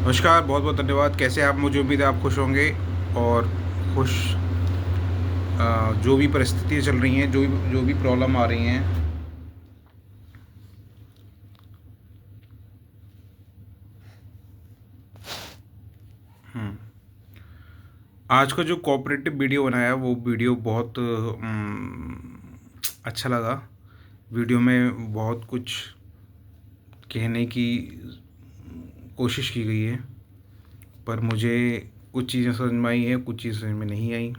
नमस्कार, बहुत बहुत धन्यवाद। कैसे हैं आप? मुझे उम्मीद है आप खुश होंगे और खुश जो भी परिस्थितियाँ चल रही हैं, जो भी प्रॉब्लम आ रही हैं। आज का जो कोऑपरेटिव वीडियो बनाया वो वीडियो बहुत अच्छा लगा। वीडियो में बहुत कुछ कहने की कोशिश की गई है, पर मुझे कुछ चीज़ें समझ में आई हैं, कुछ चीज़ें समझ में नहीं आई।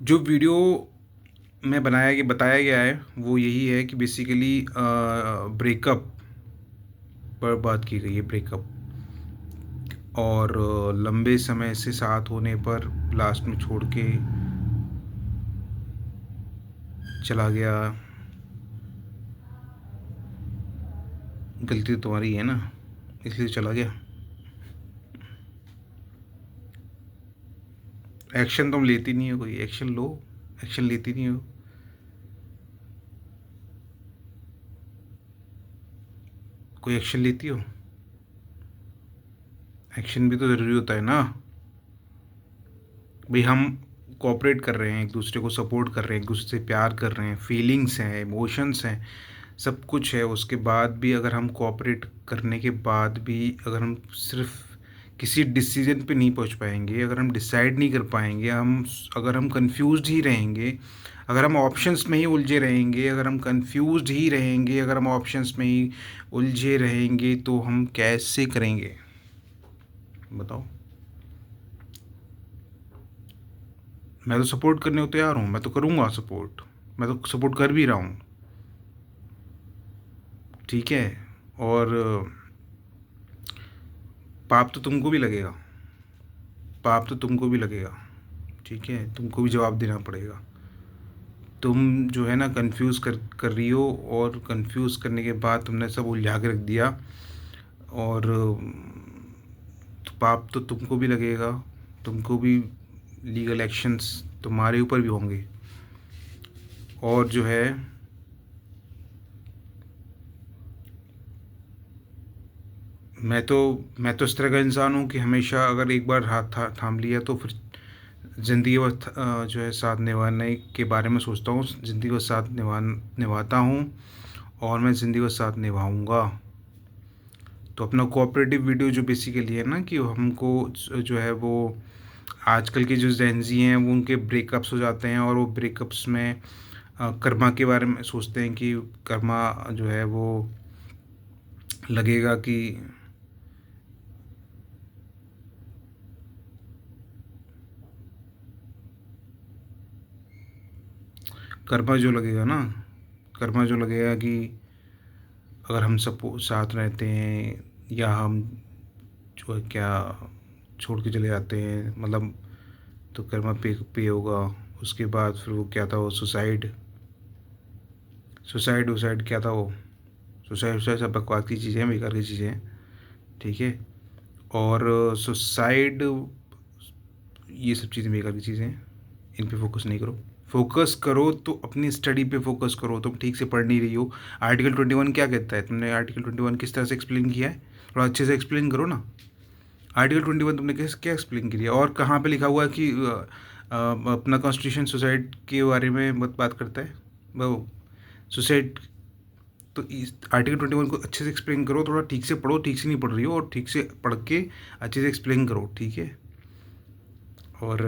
जो वीडियो में बताया गया है वो यही है कि बेसिकली ब्रेकअप पर बात की गई है। ब्रेकअप और लंबे समय से साथ होने पर लास्ट में छोड़ के चला गया। गलती तो तुम्हारी है ना, इसलिए चला गया। एक्शन तुम लेती नहीं हो, कोई एक्शन लो। एक्शन लेती नहीं हो। कोई एक्शन लेती हो? एक्शन भी तो ज़रूरी होता है ना भाई। हम कोऑपरेट कर रहे हैं, एक दूसरे को सपोर्ट कर रहे हैं, एक दूसरे से प्यार कर रहे हैं, फीलिंग्स हैं, इमोशंस हैं, सब कुछ है। उसके बाद भी अगर हम कोऑपरेट करने के बाद भी अगर हम सिर्फ किसी डिसीजन पे नहीं पहुंच पाएंगे, अगर हम डिसाइड नहीं कर पाएंगे, अगर हम कंफ्यूज्ड ही रहेंगे, अगर हम ऑप्शंस में ही उलझे रहेंगे, अगर हम कंफ्यूज्ड ही रहेंगे, अगर हम ऑप्शंस में ही उलझे रहेंगे, तो हम कैसे करेंगे बताओ? मैं तो सपोर्ट करने को तैयार हूँ, मैं तो करूँगा सपोर्ट। मैं तो सपोर्ट कर भी रहा हूँ, ठीक है। और पाप तो तुमको भी लगेगा। पाप तो तुमको भी लगेगा, ठीक है। तुमको भी जवाब देना पड़ेगा। तुम जो है ना कंफ्यूज कर रही हो, और कंफ्यूज करने के बाद तुमने सब उलझा के रख दिया। और तो पाप तो तुमको भी लगेगा। तुमको भी लीगल एक्शंस तुम्हारे ऊपर भी होंगे। और जो है मैं तो इस तरह का इंसान हूँ कि हमेशा अगर एक बार हाथ थाम लिया तो फिर ज़िंदगी भर जो है साथ निभाने के बारे में सोचता हूँ। ज़िंदगी भर साथ निभाता हूँ, और मैं ज़िंदगी भर साथ निभाऊँगा। तो अपना कोऑपरेटिव वीडियो जो बेसिकली है ना कि हमको जो है वो आजकल के जो जेंजी हैं वो उनके ब्रेकअप्स हो जाते हैं, और वो ब्रेकअप्स में कर्मा के बारे में सोचते हैं कि कर्मा जो है वो लगेगा कि कर्मा जो लगेगा ना कर्मा जो लगेगा कि अगर हम सब साथ रहते हैं, या हम जो है क्या छोड़ के चले जाते हैं, मतलब तो कर्मा पे होगा। उसके बाद फिर वो क्या था, वो सुसाइड सुसाइड वुसाइड क्या था वो, सुसाइड वुसाइड सब बकवास की चीज़ें हैं, बेकार की चीज़ें हैं, ठीक है। और सुसाइड, ये सब चीज़ें बेकार की चीज़ें हैं, इन पे फोकस नहीं करो। फोकस करो तो अपनी स्टडी पे फोकस करो। तुम ठीक से पढ़ नहीं रही हो। आर्टिकल 21 क्या कहता है? तुमने आर्टिकल 21 किस तरह से एक्सप्लेन किया है? थोड़ा अच्छे से एक्सप्लेन करो ना। आर्टिकल 21 तुमने किस क्या एक्सप्लेन किया, और कहाँ पे लिखा हुआ है कि अपना कॉन्स्टिट्यूशन सुसाइड के बारे में बात करता है वो सुसाइड? तो इस आर्टिकल 21 को अच्छे से एक्सप्लेन करो। थोड़ा ठीक से पढ़ो, ठीक से नहीं पढ़ रही हो, और ठीक से पढ़ के अच्छे से एक्सप्लेन करो, ठीक है। और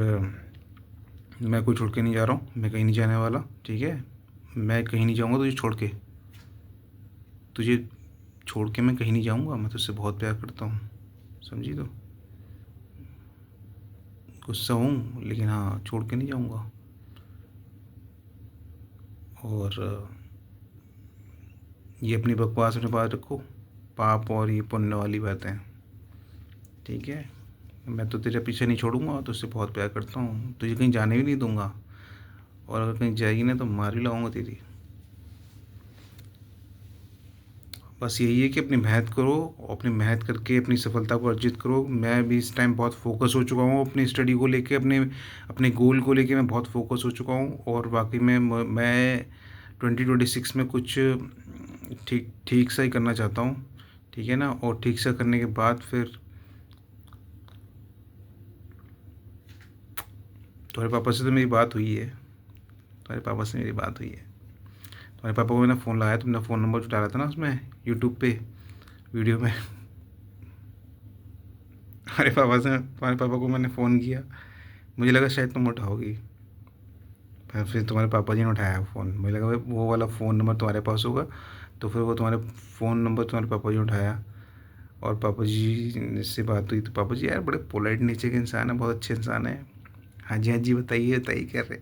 मैं कोई छोड़ के नहीं जा रहा हूँ, मैं कहीं नहीं जाने वाला, ठीक है। मैं कहीं नहीं जाऊँगा तुझे छोड़ के मैं कहीं नहीं जाऊँगा। मैं तुझसे बहुत प्यार करता हूँ, समझी? तो गुस्सा हूँ, लेकिन हाँ, छोड़ के नहीं जाऊँगा। और ये अपनी बकवास अपने पास रखो। पाप और ये पुण्य वाली बातें, ठीक है। मैं तो तेरे पीछे नहीं छोड़ूंगा, तुझसे बहुत प्यार करता हूँ, तुझे कहीं जाने भी नहीं दूंगा। और अगर कहीं जाएगी ना तो मार ही लाऊंगा तेरी। बस यही है कि अपनी मेहनत करो, अपनी मेहनत करके अपनी सफलता को अर्जित करो। मैं भी इस टाइम बहुत फोकस हो चुका हूँ अपनी स्टडी को लेके, अपने अपने गोल को लेके मैं बहुत फोकस हो चुका हूँ। और वाकई में मैं 2026 में कुछ ठीक ठीक सा ही करना चाहता हूँ, ठीक है ना। और ठीक से करने के बाद फिर तुम्हारे पापा से तो मेरी बात हुई है, तुम्हारे पापा से मेरी बात हुई है। तुम्हारे पापा को मैंने फ़ोन लगाया, तुमने फ़ोन नंबर जो डाला था ना उसमें यूट्यूब पे वीडियो में, तुम्हारे पापा को मैंने फ़ोन किया, मुझे लगा शायद तुम उठाओगी। फिर तुम्हारे पापा जी ने उठाया फ़ोन, मुझे लगा भाई वो वाला फ़ोन नंबर तुम्हारे पास होगा। तो फिर वो तुम्हारे फ़ोन नंबर तुम्हारे पापा जी ने उठाया, और पापा जी से बात हुई। तो पापा जी यार बड़े पोलाइट नेचर के इंसान है, बहुत अच्छे इंसान है। हाँ जी, हाँ जी, बताइए बताइए कर रहे।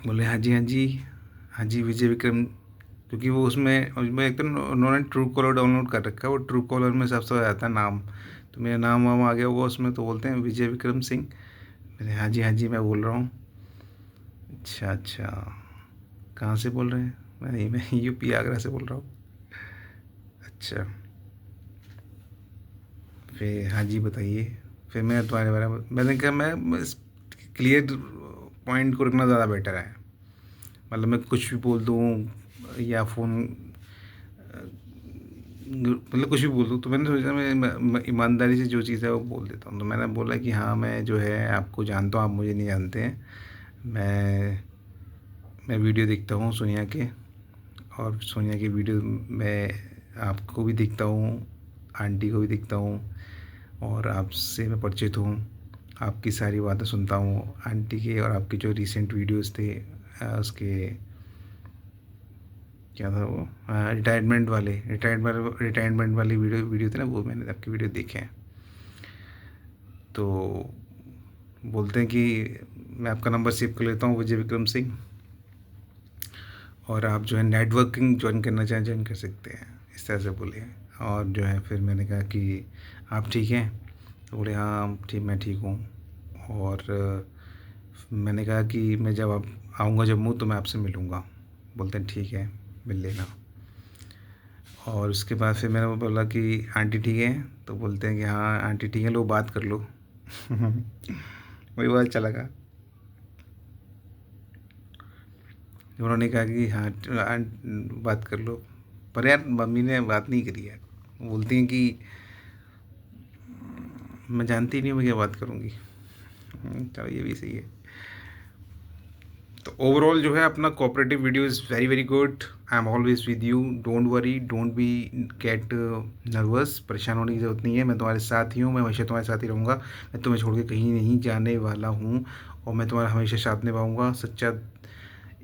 बोले हाँ जी, हाँ जी, हाँ जी, विजय विक्रम। क्योंकि वो उसमें उसमें एक तो उन्होंने ट्रू कॉलर डाउनलोड कर रखा है, वो ट्रू कॉलर में सबसे आता है नाम। तो मेरा नाम वाम आ गया वो उसमें, तो बोलते हैं विजय विक्रम सिंह। मैंने हाँ जी, हाँ जी, मैं बोल रहा हूँ। अच्छा अच्छा, कहाँ से बोल रहे हैं? मैं यूपी आगरा से बोल रहा हूँ। अच्छा, फिर हाँ जी बताइए। फिर मैं तुम्हारे बारे में मैंने कहा मैं क्लियर पॉइंट को रखना ज़्यादा बेटर है। मतलब मैं कुछ भी बोल दूँ या फ़ोन, मतलब कुछ भी बोल दूँ, तो मैंने सोचा मैं ईमानदारी से जो चीज़ है वो बोल देता हूँ। तो मैंने बोला कि हाँ मैं जो है आपको जानता हूँ, आप मुझे नहीं जानते हैं। मैं वीडियो देखता हूँ सोनिया के, और सोनिया की वीडियो मैं आपको भी देखता हूँ, आंटी को भी देखता हूँ, और आपसे मैं परिचित हूँ। आपकी सारी बातें सुनता हूँ आंटी के, और आपके जो रिसेंट वीडियोस थे उसके क्या था वो, रिटायरमेंट वाली वीडियो थी ना, वो मैंने आपकी वीडियो देखे हैं। तो बोलते हैं कि मैं आपका नंबर सेव कर लेता हूँ, विजय विक्रम सिंह, और आप जो है नेटवर्किंग ज्वाइन करना चाहें ज्वाइन कर सकते हैं, इस तरह से बोले। और जो है फिर मैंने कहा कि आप ठीक हैं? तो बोले हाँ ठीक, मैं ठीक हूँ। और मैंने कहा कि मैं जब आप आऊँगा जम्मू तो मैं आपसे मिलूँगा। बोलते हैं ठीक है, मिल लेना। और उसके बाद फिर मैंने वो बोला कि आंटी ठीक है? तो बोलते हैं कि हाँ आंटी ठीक है, लो बात कर लो। वही बहुत अच्छा लगा। उन्होंने कहा कि हाँ बात कर लो। पर यार मम्मी ने बात नहीं करी यार, बोलती हैं कि मैं जानती नहीं हूँ मैं क्या बात करूँगी। चलो ये भी सही है। तो ओवरऑल जो है अपना cooperative video is very very good. I am always with you, don't worry, don't be get nervous, परेशान होने की ज़रूरत नहीं है। मैं तुम्हारे साथ ही हूँ, मैं हमेशा तुम्हारे साथ ही रहूँगा। मैं तुम्हें छोड़ के कहीं नहीं जाने वाला हूँ, और मैं तुम्हारा हमेशा साथ निभाऊँगा।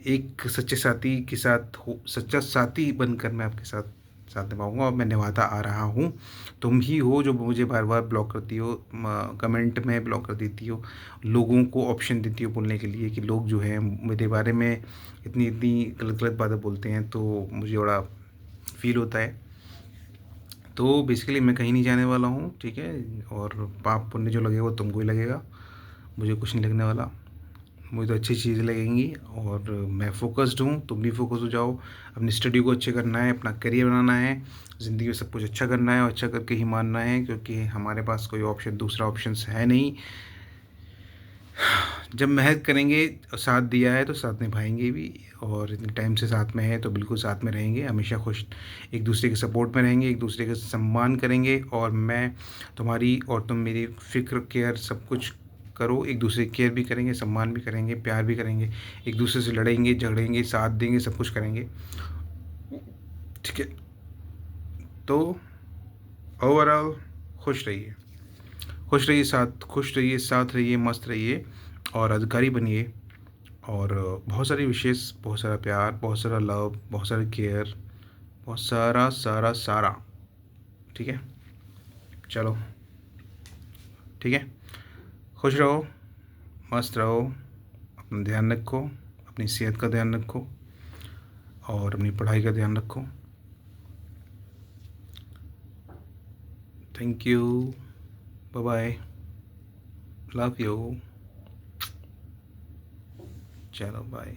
एक सच्चे साथी के साथ हो, सच्चा साथी बनकर मैं आपके साथ साथ निभाऊंगा, और मैं निभाता आ रहा हूँ। तुम ही हो जो मुझे बार बार ब्लॉक करती हो, कमेंट में ब्लॉक कर देती हो, लोगों को ऑप्शन देती हो बोलने के लिए, कि लोग जो है मेरे बारे में इतनी इतनी गलत गलत बातें बोलते हैं, तो मुझे बड़ा फील होता है। तो बेसिकली मैं कहीं नहीं जाने वाला हूँ, ठीक है। और पाप पुण्य जो लगेगा वो तुमको ही लगेगा, मुझे कुछ नहीं लगने वाला। मुझे तो अच्छी चीज़ें लगेंगी, और मैं फ़ोकस्ड हूँ, तुम भी फ़ोकस हो जाओ। अपनी स्टडी को अच्छे करना है, अपना करियर बनाना है, ज़िंदगी में सब कुछ अच्छा करना है, और अच्छा करके ही मानना है, क्योंकि हमारे पास कोई ऑप्शन दूसरा ऑप्शंस है नहीं। जब मेहनत करेंगे और साथ दिया है तो साथ निभाएंगे भी, और इतने टाइम से साथ में है तो बिल्कुल साथ में रहेंगे, हमेशा खुश एक दूसरे के सपोर्ट में रहेंगे, एक दूसरे का सम्मान करेंगे। और मैं तुम्हारी और तुम मेरी फ़िक्र केयर सब कुछ करो, एक दूसरे की केयर भी करेंगे, सम्मान भी करेंगे, प्यार भी करेंगे, एक दूसरे से लड़ेंगे झगड़ेंगे, साथ देंगे, सब कुछ करेंगे, ठीक है। तो ओवरऑल खुश रहिए, खुश रहिए, साथ रहिए, मस्त रहिए, और अधिकारी बनिए। और बहुत सारी विशेष, बहुत सारा प्यार, बहुत सारा लव, बहुत सारा केयर, बहुत सारा सारा सारा, ठीक है। चलो ठीक है, खुश रहो, मस्त रहो, अपना ध्यान रखो, अपनी सेहत का ध्यान रखो, और अपनी पढ़ाई का ध्यान रखो। Thank you, bye bye, love you, चलो बाय।